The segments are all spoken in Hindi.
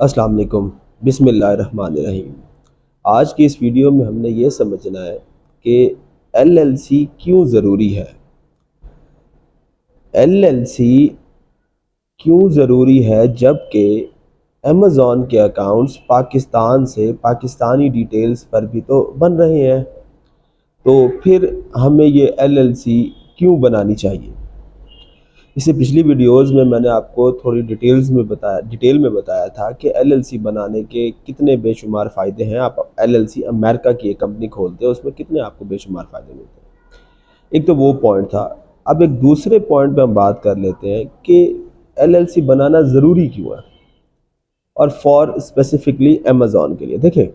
अस्सलाम वालेकुम। बिस्मिल्लाहिर्रहमानिर्रहीम। आज की इस वीडियो में हमने ये समझना है कि एलएलसी क्यों ज़रूरी है। एलएलसी क्यों ज़रूरी है जबकि अमेज़ॉन के अकाउंट्स पाकिस्तान से पाकिस्तानी डिटेल्स पर भी तो बन रहे हैं, तो फिर हमें ये एलएलसी क्यों बनानी चाहिए। इससे पिछली वीडियोस में मैंने आपको थोड़ी डिटेल में बताया था कि एलएलसी बनाने के कितने बेशुमार फ़ायदे हैं। आप एलएलसी अमेरिका की एक कंपनी खोलते हैं, उसमें कितने आपको बेशुमार फ़ायदे मिलते हैं। एक तो वो पॉइंट था। अब एक दूसरे पॉइंट पे हम बात कर लेते हैं कि एलएलसी बनाना ज़रूरी क्यों है, और फॉर स्पेसिफिकली अमेज़ॉन के लिए। देखें,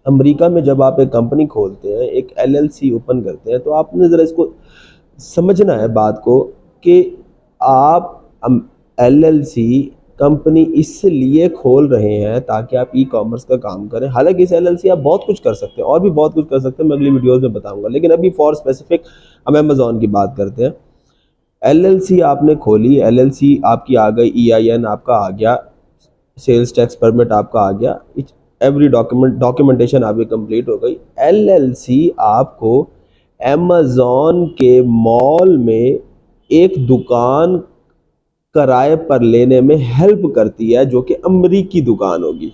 अमेरिका में जब आप एक कंपनी खोलते हैं, एक एलएलसी ओपन करते हैं, तो आपने ज़रा इसको समझना है बात को कि आप एलएलसी कंपनी इसलिए खोल रहे हैं ताकि आप ई कॉमर्स का काम करें। हालांकि इस एलएलसी आप बहुत कुछ कर सकते हैं, और भी बहुत कुछ कर सकते हैं, मैं अगली वीडियोस में बताऊंगा। लेकिन अभी फॉर स्पेसिफिक हम अमेज़ॉन की बात करते हैं। एलएलसी आपने खोली, एलएलसी आपकी आ गई, ईआईएन आपका आ गया, सेल्स टैक्स परमिट आपका आ गया, एवरी डॉक्यूमेंटेशन आपकी कंप्लीट हो गई। एलएलसी आपको अमेज़ॉन के मॉल में एक दुकान किराए पर लेने में हेल्प करती है, जो कि अमरीकी दुकान होगी।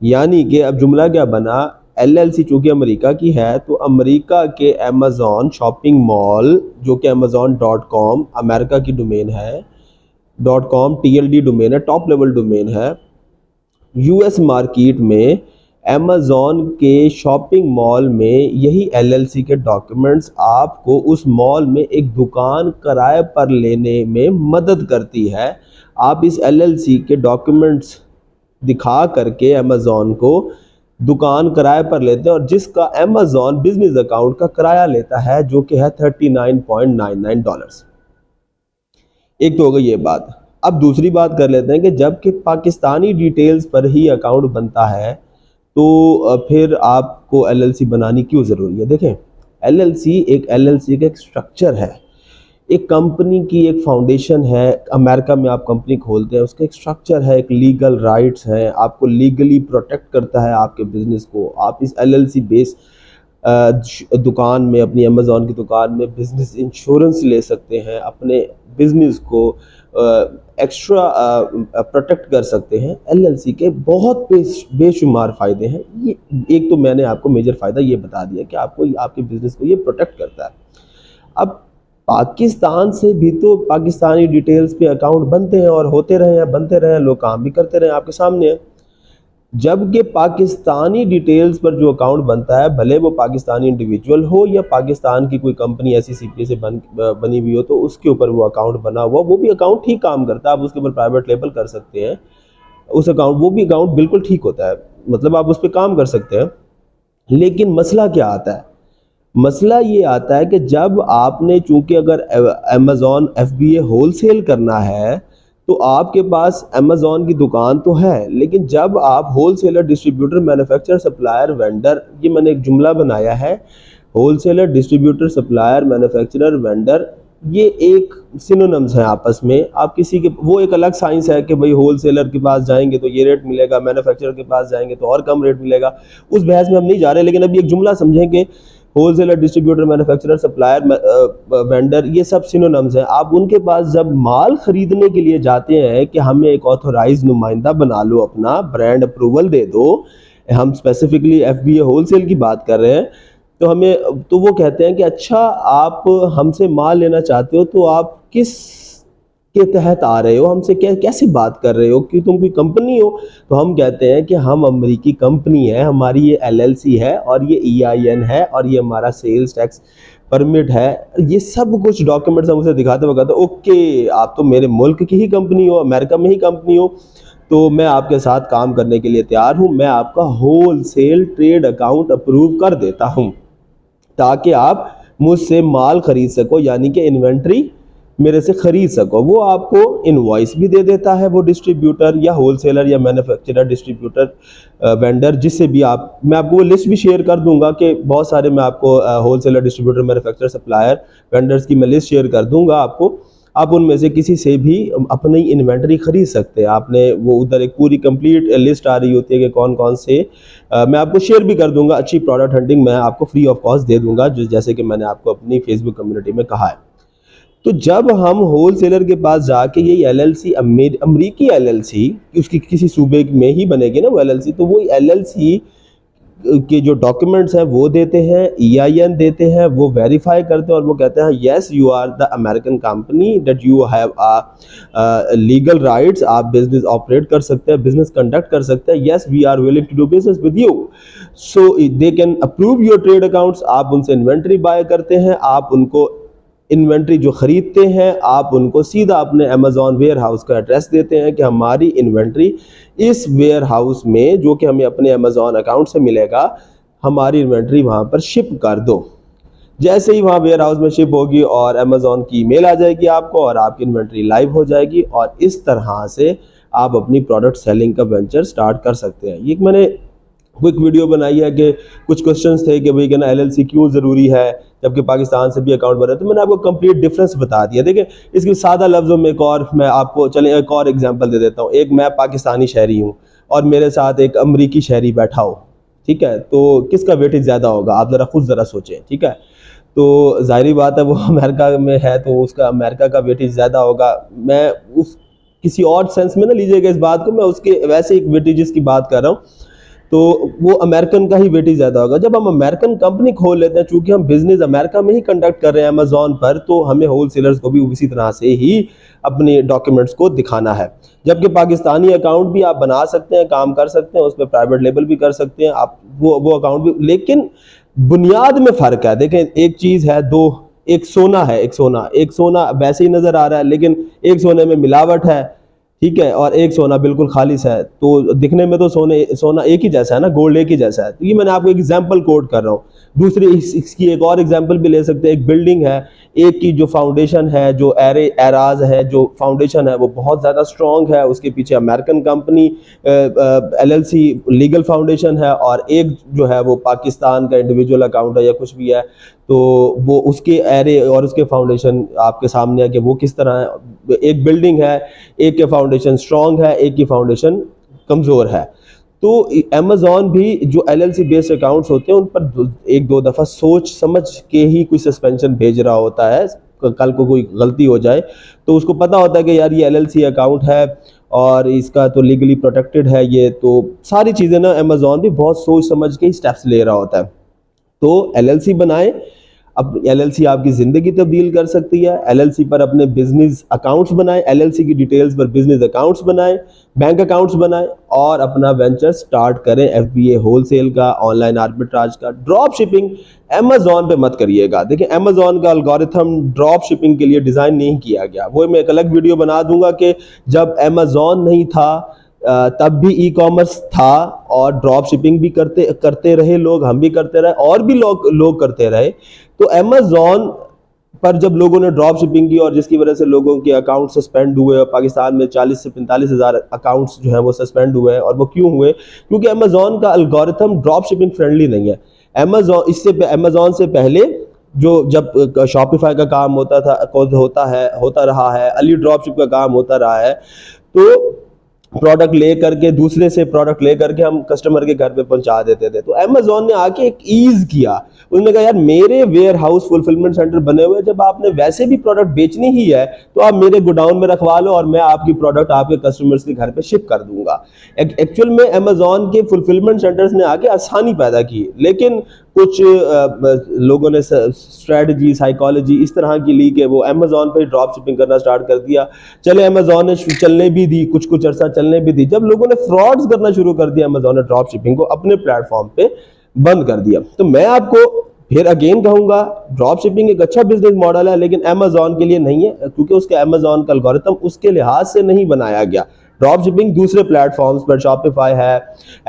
यानी कि अब जुमला क्या बना, एलएलसी चूंकि अमेरिका की है, तो अमेरिका के अमेज़ॉन शॉपिंग मॉल, जो कि amazon.com अमेरिका की डोमेन है, .com TLD डोमेन है, टॉप लेवल डोमेन है। यूएस मार्केट में अमेज़ॉन के शॉपिंग मॉल में यही एलएलसी के डॉक्यूमेंट्स आपको उस मॉल में एक दुकान किराए पर लेने में मदद करती है। आप इस एलएलसी के डॉक्यूमेंट्स दिखा करके अमेज़ॉन को दुकान किराए पर लेते हैं, और जिसका अमेज़ॉन बिजनेस अकाउंट का किराया लेता है, जो कि है $39.99। एक तो हो गई ये बात। अब दूसरी बात कर लेते हैं कि जब कि पाकिस्तानी डिटेल्स पर ही अकाउंट बनता है, तो फिर आपको एलएलसी बनानी क्यों ज़रूरी है। देखें, एलएलसी का एक स्ट्रक्चर है, एक कंपनी की एक फाउंडेशन है। अमेरिका में आप कंपनी खोलते हैं, उसका एक स्ट्रक्चर है, एक लीगल राइट्स हैं, आपको लीगली प्रोटेक्ट करता है आपके बिजनेस को। आप इस एलएलसी बेस दुकान में, अपनी अमेज़ॉन की दुकान में बिजनेस इंश्योरेंस ले सकते हैं, अपने बिजनेस को एक्स्ट्रा प्रोटेक्ट कर सकते हैं। एलएलसी के बहुत बेशुमार फ़ायदे हैं। ये एक तो मैंने आपको मेजर फ़ायदा ये बता दिया कि आपको आपके बिजनेस को ये प्रोटेक्ट करता है। अब पाकिस्तान से भी तो पाकिस्तानी डिटेल्स पे अकाउंट बनते हैं, और होते रहे हैं, बनते रहे हैं, लोग काम भी करते रहे, आपके सामने है। जबकि पाकिस्तानी डिटेल्स पर जो अकाउंट बनता है, भले वो पाकिस्तानी इंडिविजुअल हो या पाकिस्तान की कोई कंपनी ऐसी सीपीए से बनी हुई हो, तो उसके ऊपर वो अकाउंट बना हुआ, वो भी अकाउंट ठीक काम करता है। आप उसके ऊपर प्राइवेट लेबल कर सकते हैं, उस अकाउंट, वो भी अकाउंट बिल्कुल ठीक होता है, मतलब आप उस पर काम कर सकते हैं। लेकिन मसला क्या आता है, मसला ये आता है कि जब आपने, चूंकि अगर अमेज़ॉन एफबीए होलसेल करना है, तो आपके पास अमेज़ॉन की दुकान तो है, लेकिन जब आप wholesaler, distributor, manufacturer, supplier, vendor, ये मैंने एक जुमला बनाया है, wholesaler, distributor, supplier, manufacturer, vendor, ये एक सिनोनिम्स हैं आपस में। आप किसी के, वो एक अलग साइंस है कि भाई होलसेलर के पास जाएंगे तो ये रेट मिलेगा, मैन्युफैक्चरर के पास जाएंगे तो और कम रेट मिलेगा, उस बहस में हम नहीं जा रहे। लेकिन अभी एक जुमला समझें कि wholesaler, distributor, manufacturer, supplier, vendor, ये सब सिनोनिम्स हैं। आप उनके पास जब माल खरीदने के लिए जाते हैं कि हमें एक ऑथोराइज नुमाइंदा बना लो, अपना ब्रांड अप्रूवल दे दो, हम स्पेसिफिकली एफबीए होलसेल की बात कर रहे हैं, तो वो कहते हैं कि अच्छा, आप हमसे माल लेना चाहते हो, तो आप किस के तहत आ रहे हो, हमसे कैसे बात कर रहे हो, कि तुम कोई कंपनी हो। तो हम कहते हैं कि हम अमेरिकी कंपनी है, हमारी ये एलएलसी है, और ये ईआईएन है, और ये हमारा सेल्स टैक्स परमिट है। ये सब कुछ डॉक्यूमेंट्स हम उसे दिखाते हुए कहते हैं, ओके, आप तो मेरे मुल्क की ही कंपनी हो, अमेरिका में ही कंपनी हो, तो मैं आपके साथ काम करने के लिए तैयार हूँ। मैं आपका होलसेल ट्रेड अकाउंट अप्रूव कर देता हूँ, ताकि आप मुझसे माल खरीद सको, यानी कि इन्वेंट्री मेरे से खरीद सको। वो आपको इनवॉइस भी दे देता है, वो डिस्ट्रीब्यूटर या होलसेलर या मैन्युफैक्चरर, डिस्ट्रीब्यूटर, वेंडर, जिससे भी आप, मैं आपको वो लिस्ट भी शेयर कर दूंगा कि बहुत सारे, मैं आपको wholesaler, distributor, manufacturer, supplier, vendors की मैं लिस्ट शेयर कर दूंगा आपको। आप उनमें से किसी से भी अपनी इन्वेंटरी खरीद सकते हैं। आपने वो उधर एक पूरी कंप्लीट लिस्ट आ रही होती है कि कौन कौन से मैं आपको शेयर भी कर दूंगा, अच्छी प्रोडक्ट हंटिंग मैं आपको फ्री ऑफ कॉस्ट दे दूंगा, जो जैसे कि मैंने आपको अपनी फेसबुक कम्युनिटी में कहा है। तो जब हम होल सेलर के पास जाके ये एलएलसी अमरीकी एलएलसी उसकी किसी सूबे में ही बनेगी ना वो एलएलसी, तो वो एलएलसी के जो डॉक्यूमेंट्स हैं वो देते हैं, EIN देते हैं, वो वेरीफाई करते हैं और वो कहते हैं yes you are the American company that you have legal rights, आप बिजनेस ऑपरेट कर सकते हैं, बिजनेस कंडक्ट कर सकते हैं, yes we are willing to do business with you. So they can approve your trade accounts. आप उनसे इन्वेंट्री बाय करते हैं, आप उनको इन्वेंट्री जो खरीदते हैं आप उनको सीधा अपने अमेजॉन वेयर हाउस का एड्रेस देते हैं कि हमारी इन्वेंट्री इस वेयर हाउस में जो कि हमें अपने अमेजॉन अकाउंट से मिलेगा, हमारी इन्वेंट्री वहाँ पर शिप कर दो। जैसे ही वहाँ वेयर हाउस में शिप होगी और अमेजॉन की ईमेल आ जाएगी आपको और आपकी इन्वेंट्री लाइव हो जाएगी और इस तरह से आप अपनी प्रोडक्ट सेलिंग का वेंचर स्टार्ट कर सकते हैं। ये मैंने क्विक वीडियो बनाई है कि कुछ क्वेश्चंस थे कि भाई कहना एलएलसी क्यों ज़रूरी है जबकि पाकिस्तान से भी अकाउंट बना है, तो मैंने आपको कंप्लीट डिफरेंस बता दिया। देखिए इसके सादा लफ्ज़ों में एक और मैं आपको चले एक और एग्जांपल दे देता हूँ। एक मैं पाकिस्तानी शहरी हूँ और मेरे साथ एक अमरीकी शहरी बैठा हो, ठीक है, तो किसका वेटेज ज़्यादा होगा आप खुद ज़रा सोचें, ठीक है। तो जाहिर बात है वो अमेरिका में है तो उसका अमेरिका का वेटेज ज़्यादा होगा। मैं उस किसी और सेंस में ना लीजिएगा इस बात को, मैं उसके वैसे एक वेटेजेस की बात कर रहा हूँ, तो वो अमेरिकन का ही वेटेज ज़्यादा होगा। जब हम अमेरिकन कंपनी खोल लेते हैं, चूंकि हम बिजनेस अमेरिका में ही कंडक्ट कर रहे हैं अमेजॉन पर, तो हमें होल सेलर्स को भी उसी तरह से ही अपने डॉक्यूमेंट्स को दिखाना है। जबकि पाकिस्तानी अकाउंट भी आप बना सकते हैं, काम कर सकते हैं, उस पर प्राइवेट लेबल भी कर सकते हैं आप, वो अकाउंट भी, लेकिन बुनियाद में फ़र्क है। देखें एक चीज़ है, दो, एक सोना है, एक सोना वैसे ही नज़र आ रहा है लेकिन एक सोने में मिलावट है, ठीक है, और एक सोना बिल्कुल खालिस है। तो दिखने में तो सोना एक ही जैसा है ना, गोल्ड एक ही जैसा है। तो ये मैंने आपको एग्जांपल कोट कर रहा हूँ। दूसरी इसकी एक और एग्जांपल भी ले सकते हैं। एक बिल्डिंग है, एक की जो फाउंडेशन है, जो एराज है, जो फाउंडेशन है वो बहुत ज़्यादा स्ट्रॉन्ग है, उसके पीछे American company LLC legal foundation है, और एक जो है वो पाकिस्तान का इंडिविजुअल अकाउंट है या कुछ भी है, तो वो उसके एरे और उसके फाउंडेशन आपके सामने है कि वो किस तरह है। एक बिल्डिंग है, एक के फाउंडेशन स्ट्रॉन्ग है, एक की फाउंडेशन कमज़ोर है। तो अमेजॉन भी जो LLC बेस्ड अकाउंट्स होते हैं उन पर एक दो दफ़ा सोच समझ के ही कोई सस्पेंशन भेज रहा होता है। कल को कोई गलती हो जाए तो उसको पता होता है कि यार ये LLC अकाउंट है और इसका तो लीगली प्रोटेक्टेड है ये, तो सारी चीज़ें ना अमेजॉन भी बहुत सोच समझ के ही स्टेप्स ले रहा होता है। तो LLC बनाए, अब LLC आपकी ज़िंदगी तब्दील कर सकती है। LLC पर अपने बिजनेस अकाउंट्स बनाएं, LLC की डिटेल्स पर बिजनेस अकाउंट्स बनाएं, बैंक अकाउंट्स बनाएं और अपना वेंचर स्टार्ट करें। FBA होलसेल का, ऑनलाइन आर्बिट्राज का, ड्रॉप शिपिंग अमेजॉन पे मत करिएगा। देखिए अमेजॉन का एल्गोरिथम ड्रॉप शिपिंग के लिए डिज़ाइन नहीं किया गया। वो मैं एक अलग वीडियो बना दूंगा कि जब अमेजॉन नहीं था तब भी ई-कॉमर्स था और ड्रॉप शिपिंग भी करते रहे लोग, हम भी करते रहे और भी लोग करते रहे। तो अमेजॉन पर जब लोगों ने ड्रॉप शिपिंग की और जिसकी वजह से लोगों के अकाउंट सस्पेंड हुए, और पाकिस्तान में 40 से 45 हज़ार अकाउंट्स जो हैं वो सस्पेंड हुए, और वो क्यों हुए? क्योंकि अमेजॉन का एल्गोरिथम ड्रॉप शिपिंग फ्रेंडली नहीं है। अमेजॉन से पहले जब शॉपिफाई का काम होता रहा है, अली ड्रॉप शिप का काम होता रहा है, तो प्रोडक्ट ले करके दूसरे से प्रोडक्ट ले करके हम कस्टमर के घर पे पहुंचा देते थे। तो अमेजॉन ने आके एक ईज किया, उन्होंने कहा यार मेरे वेयर हाउस फुलफिलमेंट सेंटर बने हुए, जब आपने वैसे भी प्रोडक्ट बेचनी ही है तो आप मेरे गोडाउन में रखवा लो और मैं आपकी प्रोडक्ट आपके कस्टमर्स के घर पे शिप कर दूंगा। एक्चुअल में अमेजॉन के फुलफिलमेंट सेंटर्स ने आके आसानी पैदा की, लेकिन कुछ लोगों ने स्ट्रेटजी साइकोलॉजी इस तरह की ली कि वो अमेजॉन पे ड्रॉप शिपिंग करना स्टार्ट कर दिया। चले अमेजॉन ने चलने भी दी, कुछ अरसा चलने भी दी। जब लोगों ने फ्रॉड्स करना शुरू कर दिया, अमेजॉन ने ड्रॉप शिपिंग को अपने प्लेटफॉर्म पे बंद कर दिया। तो मैं आपको फिर अगेन कहूंगा, ड्रॉप शिपिंग एक अच्छा बिजनेस मॉडल है लेकिन अमेजॉन के लिए नहीं है, क्योंकि उसके अमेजॉन का एल्गोरिथम उसके लिहाज से नहीं बनाया गया। ड्रॉप शिपिंग दूसरे प्लेटफॉर्म्स पर, शॉपिफाई है,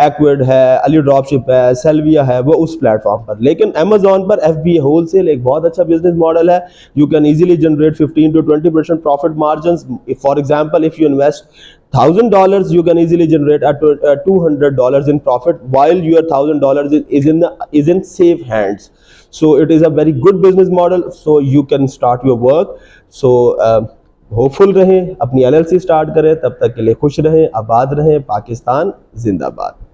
एक्विड है, अली ड्रॉप शिप है, सेल्विया है, वो उस प्लेटफॉर्म पर। लेकिन अमेजॉन पर FBA होलसेल एक बहुत अच्छा बिजनेस मॉडल है। You can easily generate 15 to 20% profit margins. For example, if you invest $1,000, you can easily generate $200 in profit, while your $1,000 is in safe hands. So it is a very good business model. So you can start your work. So hopeful रहें, अपनी LLC स्टार्ट करें। तब तक के लिए खुश रहें, आबाद रहें। पाकिस्तान जिंदाबाद।